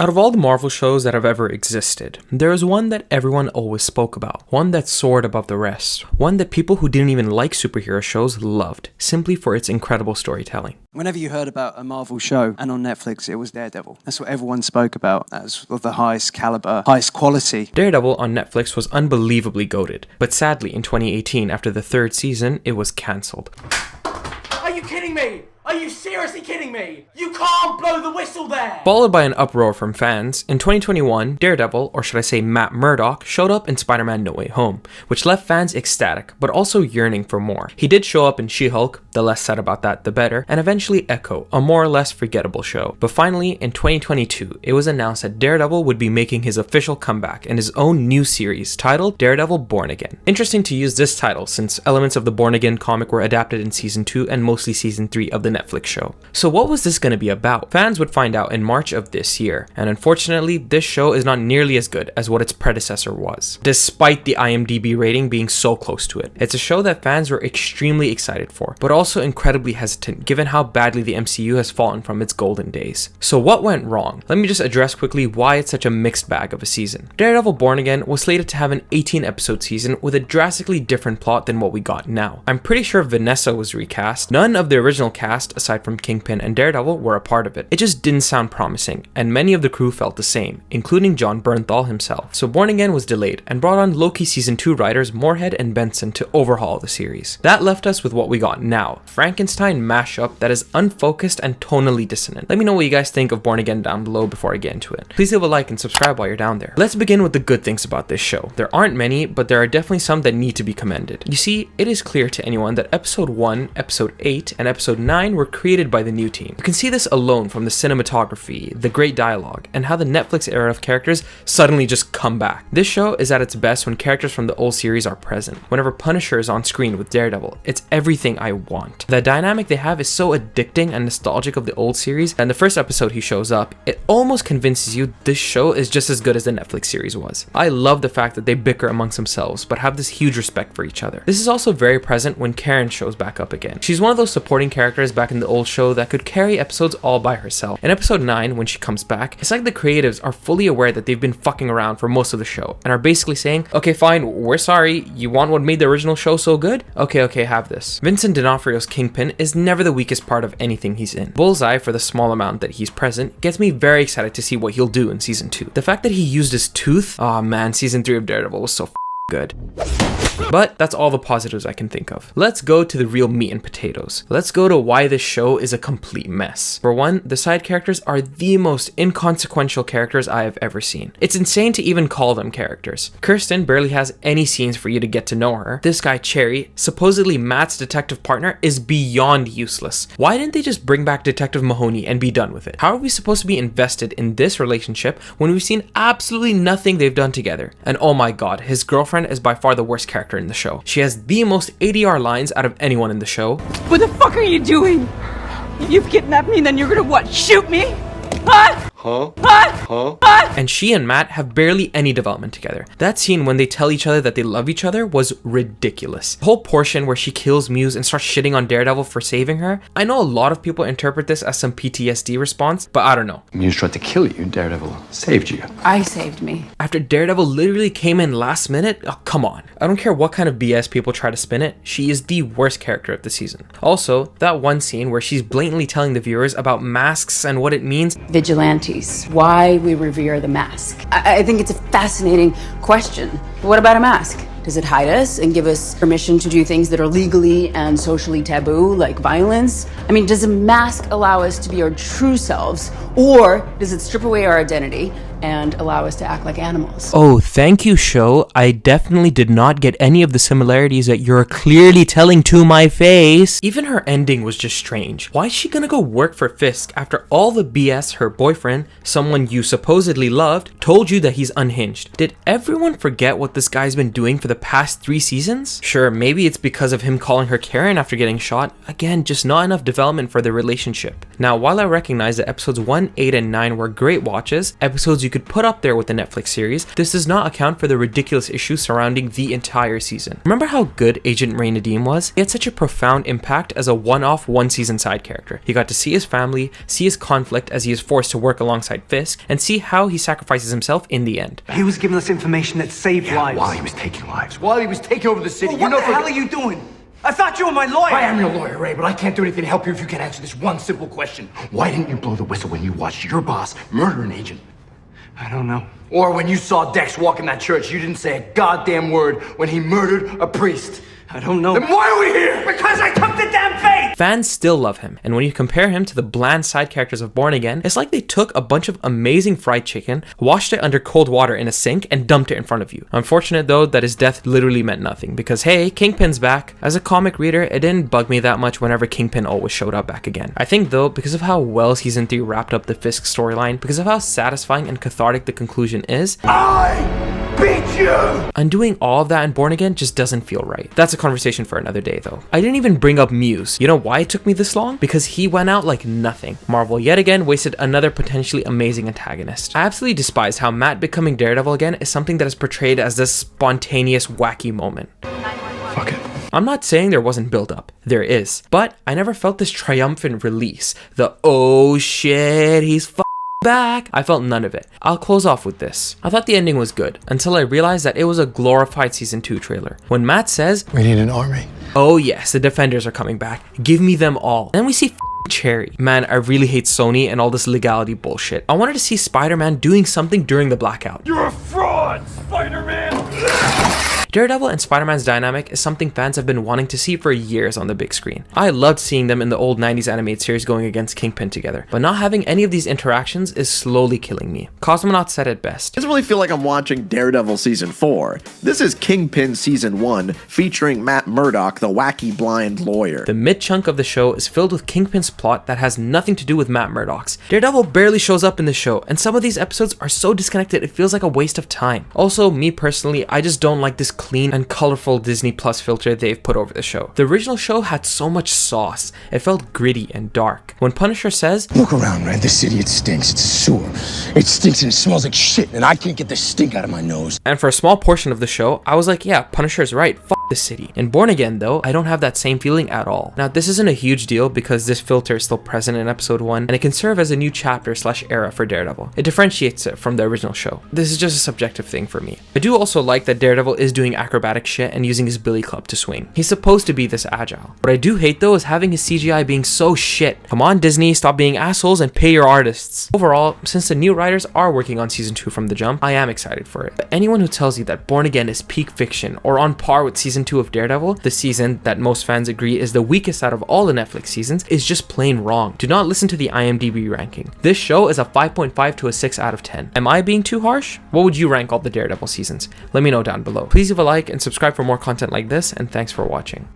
Out of all the Marvel shows that have ever existed, there is one that everyone always spoke about, one that soared above the rest, one that people who didn't even like superhero shows loved, simply for its incredible storytelling. Whenever you heard about a Marvel show, and on Netflix it was Daredevil. That's what everyone spoke about as of the highest caliber, highest quality. Daredevil on Netflix was unbelievably goated, but sadly in 2018, after the third season, it was cancelled. Are you kidding me? Are you seriously kidding me? You can't blow the whistle there! Followed by an uproar from fans, in 2021, Daredevil, or should I say Matt Murdock, showed up in Spider-Man No Way Home, which left fans ecstatic, but also yearning for more. He did show up in She-Hulk, the less said about that the better, and eventually Echo, a more or less forgettable show. But finally, in 2022, it was announced that Daredevil would be making his official comeback in his own new series titled Daredevil Born Again. Interesting to use this title since elements of the Born Again comic were adapted in season 2 and mostly season 3 of the Netflix show. So what was this going to be about? Fans would find out in March of this year, and unfortunately this show is not nearly as good as what its predecessor was, despite the IMDb rating being so close to it. It's a show that fans were extremely excited for, but also incredibly hesitant given how badly the MCU has fallen from its golden days. So what went wrong? Let me just address quickly why it's such a mixed bag of a season. Daredevil Born Again was slated to have an 18-episode season with a drastically different plot than what we got now. I'm pretty sure Vanessa was recast. None of the original cast, aside from Kingpin and Daredevil, were a part of it. It just didn't sound promising, and many of the crew felt the same, including John Bernthal himself. So Born Again was delayed and brought on Loki Season 2 writers Moorhead and Benson to overhaul the series. That left us with what we got now, Frankenstein mashup that is unfocused and tonally dissonant. Let me know what you guys think of Born Again down below before I get into it. Please leave a like and subscribe while you're down there. Let's begin with the good things about this show. There aren't many, but there are definitely some that need to be commended. You see, it is clear to anyone that Episode 1, Episode 8, and Episode 9 were created by the new team. You can see this alone from the cinematography, the great dialogue, and how the Netflix era of characters suddenly just come back. This show is at its best when characters from the old series are present. Whenever Punisher is on screen with Daredevil, it's everything I want. The dynamic they have is so addicting and nostalgic of the old series, and the first episode he shows up, it almost convinces you this show is just as good as the Netflix series was. I love the fact that they bicker amongst themselves, but have this huge respect for each other. This is also very present when Karen shows back up again. She's one of those supporting characters back in the old show that could carry episodes all by herself. In episode 9, when she comes back, it's like the creatives are fully aware that they've been fucking around for most of the show and are basically saying, okay fine, we're sorry, you want what made the original show so good? Okay, have this. Vincent D'Onofrio's Kingpin is never the weakest part of anything he's in. Bullseye, for the small amount that he's present, gets me very excited to see what he'll do in season 2. The fact that he used his tooth, oh man, season 3 of Daredevil was so good. But that's all the positives I can think of. Let's go to the real meat and potatoes. Let's go to why this show is a complete mess. For one, the side characters are the most inconsequential characters I have ever seen. It's insane to even call them characters. Kirsten barely has any scenes for you to get to know her. This guy Cherry, supposedly Matt's detective partner, is beyond useless. Why didn't they just bring back Detective Mahoney and be done with it? How are we supposed to be invested in this relationship when we've seen absolutely nothing they've done together? And oh my god, his girlfriend is by far the worst character in the show. She has the most ADR lines out of anyone in the show. What the fuck are you doing? You've kidnapped me, then you're gonna what, shoot me? Huh? And she and Matt have barely any development together. That scene when they tell each other that they love each other was ridiculous. The whole portion where she kills Muse and starts shitting on Daredevil for saving her, I know a lot of people interpret this as some PTSD response, but I don't know. Muse tried to kill you, Daredevil saved you. I saved me. After Daredevil literally came in last minute, oh, come on. I don't care what kind of BS people try to spin it, she is the worst character of the season. Also, that one scene where she's blatantly telling the viewers about masks and what it means. Vigilantes. Why we revere the mask. I think it's a fascinating question. What about a mask? Does it hide us and give us permission to do things that are legally and socially taboo, like violence? I mean, does a mask allow us to be our true selves, or does it strip away our identity and allow us to act like animals? Oh, thank you, show. I definitely did not get any of the similarities that you're clearly telling to my face. Even her ending was just strange. Why is she gonna go work for Fisk after all the BS her boyfriend, someone you supposedly loved, told you that he's unhinged? Did everyone forget what this guy's been doing for the past 3 seasons? Sure, maybe it's because of him calling her Karen after getting shot. Again, just not enough development for their relationship. Now, while I recognize that episodes 1, 8, and 9 were great watches, episodes you you could put up there with the Netflix series, this does not account for the ridiculous issues surrounding the entire season. Remember how good Agent Ray Nadeem was? He had such a profound impact as a one-off one-season side character. He got to see his family, see his conflict as he is forced to work alongside Fisk, and see how he sacrifices himself in the end. He was giving us information that saved lives. While he was taking lives. While he was taking over the city. Well, what the hell are you doing? I thought you were my lawyer. I am your lawyer, Ray, but I can't do anything to help you if you can't answer this one simple question. Why didn't you blow the whistle when you watched your boss murder an agent? I don't know. Or when you saw Dex walk in that church, you didn't say a goddamn word when he murdered a priest. I don't know. Then why are we here? Because I took the damn faith! Fans still love him, and when you compare him to the bland side characters of Born Again, it's like they took a bunch of amazing fried chicken, washed it under cold water in a sink, and dumped it in front of you. Unfortunate though that his death literally meant nothing, because hey, Kingpin's back. As a comic reader, it didn't bug me that much whenever Kingpin always showed up back again. I think though, because of how well Season 3 wrapped up the Fisk storyline, because of how satisfying and cathartic the conclusion is, I beat you! undoing all of that in Born Again just doesn't feel right. That's a conversation for another day though. I didn't even bring up Muse. You know why it took me this long? Because he went out like nothing. Marvel yet again wasted another potentially amazing antagonist. I absolutely despise how Matt becoming Daredevil again is something that is portrayed as this spontaneous, wacky moment. Fuck it. I'm not saying there wasn't build up. There is. But I never felt this triumphant release. The oh shit, he's back. I felt none of it. I'll close off with this. I thought the ending was good until I realized that it was a glorified season 2 trailer. When Matt says, We need an army. oh yes, the Defenders are coming back. Give me them all. Then we see Cherry. Man, I really hate Sony and all this legality bullshit. I wanted to see Spider-Man doing something during the blackout. You're a fraud, Spider-Man! Daredevil and Spider-Man's dynamic is something fans have been wanting to see for years on the big screen. I loved seeing them in the old 90s animated series going against Kingpin together, but not having any of these interactions is slowly killing me. Cosmonaut said it best. It doesn't really feel like I'm watching Daredevil Season 4. This is Kingpin Season 1, featuring Matt Murdock, the wacky blind lawyer. The mid-chunk of the show is filled with Kingpin's plot that has nothing to do with Matt Murdock's. Daredevil barely shows up in the show, and some of these episodes are so disconnected it feels like a waste of time. Also, me personally, I just don't like this clean and colorful Disney Plus filter they've put over the show. The original show had so much sauce. It felt gritty and dark. When Punisher says, Look around, Red. This city, it stinks. It's a sewer. It stinks and it smells like shit, and I can't get the stink out of my nose. and for a small portion of the show, I was like, yeah, Punisher's right. The city. In Born Again though, I don't have that same feeling at all. Now this isn't a huge deal because this filter is still present in episode 1 and it can serve as a new chapter / era for Daredevil. It differentiates it from the original show. This is just a subjective thing for me. I do also like that Daredevil is doing acrobatic shit and using his billy club to swing. He's supposed to be this agile. What I do hate though is having his CGI being so shit. Come on Disney, stop being assholes and pay your artists. Overall, since the new writers are working on season 2 from the jump, I am excited for it. But anyone who tells you that Born Again is peak fiction or on par with season 2 of Daredevil, the season that most fans agree is the weakest out of all the Netflix seasons, is just plain wrong. Do not listen to the IMDb ranking. This show is a 5.5 to a 6 out of 10. Am I being too harsh? What would you rank all the Daredevil seasons? Let me know down below. Please leave a like and subscribe for more content like this, and thanks for watching.